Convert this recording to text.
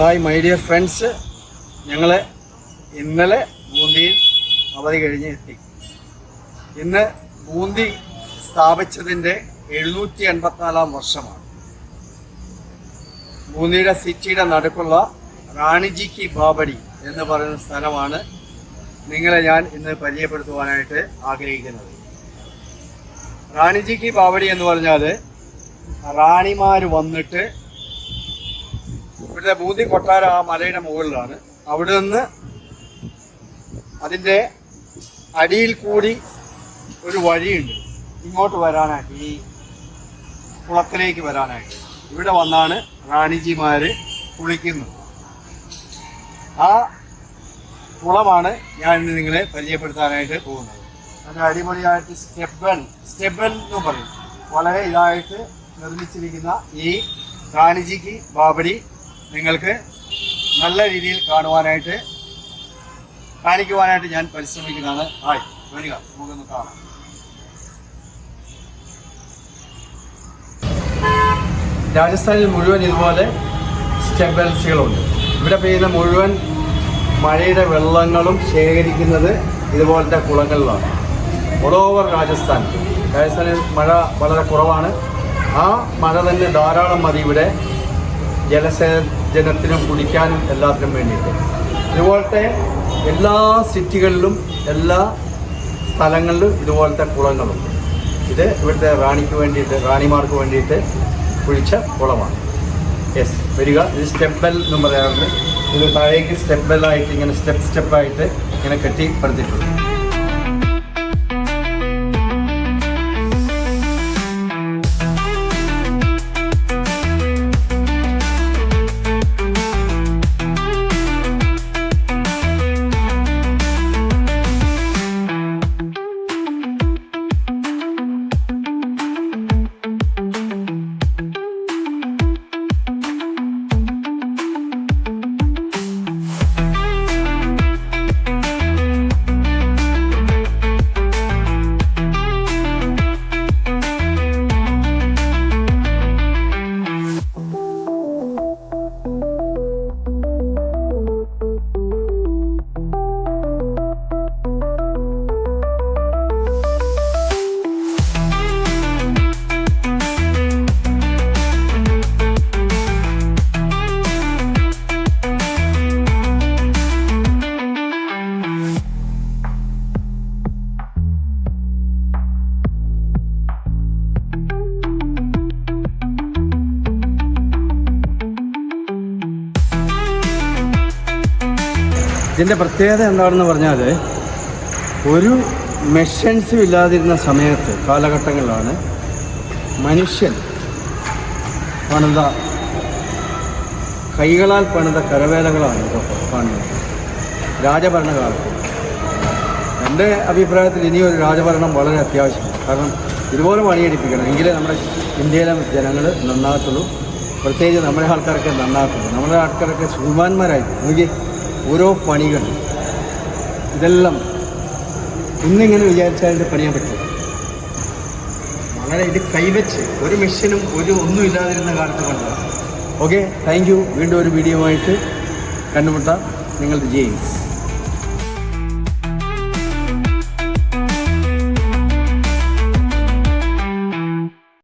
Hi my dear friends, ഞങ്ങൾ ഇന്നലെ ബൂന്തിയിൽ അവധി കഴിഞ്ഞ് എത്തി. ഇന്ന് ബൂന്തി സ്ഥാപിച്ചതിൻ്റെ 784-ാം വർഷമാണ്. ബൂന്തിയുടെ സിറ്റിയുടെ നടുക്കുള്ള റാണിജി കി ബാവടി എന്ന് പറയുന്ന സ്ഥലമാണ് നിങ്ങളെ ഞാൻ ഇന്ന് പരിചയപ്പെടുത്തുവാനായിട്ട് ആഗ്രഹിക്കുന്നത്. റാണിജി കി ബാവടി എന്ന് പറഞ്ഞാൽ റാണിമാർ വന്നിട്ട് ഇവിടുത്തെ ബൂന്തി കൊട്ടാരം ആ മലയുടെ മുകളിലാണ്. അവിടെ നിന്ന് അതിൻ്റെ അടിയിൽ കൂടി ഒരു വഴിയുണ്ട് ഇങ്ങോട്ട് വരാനായിട്ട്, ഈ കുളത്തിലേക്ക് വരാനായിട്ട്. ഇവിടെ വന്നാണ് റാണിജിമാർ കുളിക്കുന്നത്. ആ കുളമാണ് ഞാൻ ഇന്ന് നിങ്ങളെ പരിചയപ്പെടുത്താനായിട്ട് പോകുന്നത്. അതിൻ്റെ അടിപൊളിയായിട്ട് സ്റ്റെബൽ എന്ന് പറയും, വളരെ ഇതായിട്ട് നിർമ്മിച്ചിരിക്കുന്ന ഈ റാണിജി കി ബാവടി നിങ്ങൾക്ക് നല്ല രീതിയിൽ കാണിക്കുവാനായിട്ട് ഞാൻ പരിശ്രമിക്കുന്നതാണ്. ഹായ്, വരിക, നമുക്കൊന്ന് കാണാം. രാജസ്ഥാനിൽ മുഴുവൻ ഇതുപോലെ സ്റ്റെബൽസുകളുണ്ട്. ഇവിടെ പെയ്യുന്ന മുഴുവൻ മഴയുടെ വെള്ളങ്ങളും ശേഖരിക്കുന്നത് ഇതുപോലത്തെ കുളങ്ങളിലാണ്. ഓൾ ഓവർ രാജസ്ഥാനിൽ മഴ വളരെ കുറവാണ്. ആ മഴ തന്നെ ധാരാളം മതി ഇവിടെ ജലസേചനത്തിനും കുടിക്കാനും എല്ലാത്തിനും വേണ്ടിയിട്ട്. ഇതുപോലത്തെ എല്ലാ സിറ്റികളിലും എല്ലാ സ്ഥലങ്ങളിലും ഇതുപോലത്തെ കുളങ്ങളുണ്ട്. ഇത് ഇവിടുത്തെ റാണിമാർക്ക് വേണ്ടിയിട്ട് കുഴിച്ച കുളമാണ്. യെസ്, വരിക. ഇത് സ്റ്റെബൽ എന്നും പറയാറുണ്ട്. ഇത് താഴേക്ക് സ്റ്റെബലായിട്ട് ഇങ്ങനെ സ്റ്റെപ്പായിട്ട് ഇങ്ങനെ കെട്ടിപ്പടുത്തിട്ടുണ്ട്. ഇതിൻ്റെ പ്രത്യേകത എന്താണെന്ന് പറഞ്ഞാൽ, ഒരു മെഷീൻസും ഇല്ലാതിരുന്ന കാലഘട്ടങ്ങളിലാണ് മനുഷ്യൻ കൈകളാൽ പണിത കരവേലകളാണ് ഇപ്പോൾ കാണുന്നത്. രാജഭരണകാലത്ത് എൻ്റെ അഭിപ്രായത്തിൽ ഇനിയൊരു രാജഭരണം വളരെ അത്യാവശ്യമാണ്. കാരണം ഇതുപോലെ പണിയെടുപ്പിക്കണം, എങ്കിലേ നമ്മുടെ ഇന്ത്യയിലെ ജനങ്ങൾ നന്നാകത്തുള്ളൂ. പ്രത്യേകിച്ച് നമ്മുടെ ആൾക്കാരൊക്കെ നന്നാകത്തുള്ളൂ. നമ്മുടെ ആൾക്കാരൊക്കെ സുൽമാന്മാരായി നോക്കി ഓരോ പണികൾ ഇതെല്ലാം ഇന്നിങ്ങനെ വിചാരിച്ചാൽ പണിയാൻ പറ്റും. വളരെ ഇത് കൈവച്ച് ഒരു മെഷീനും ഒന്നും ഇല്ലാതിരുന്ന കാലത്ത് കണ്ടതാണ്. Okay, thank you. വീണ്ടും ഒരു വീഡിയോ ആയിട്ട് കണ്ടുമുട്ടാം. നിങ്ങളുടെ ജെയിംസ്.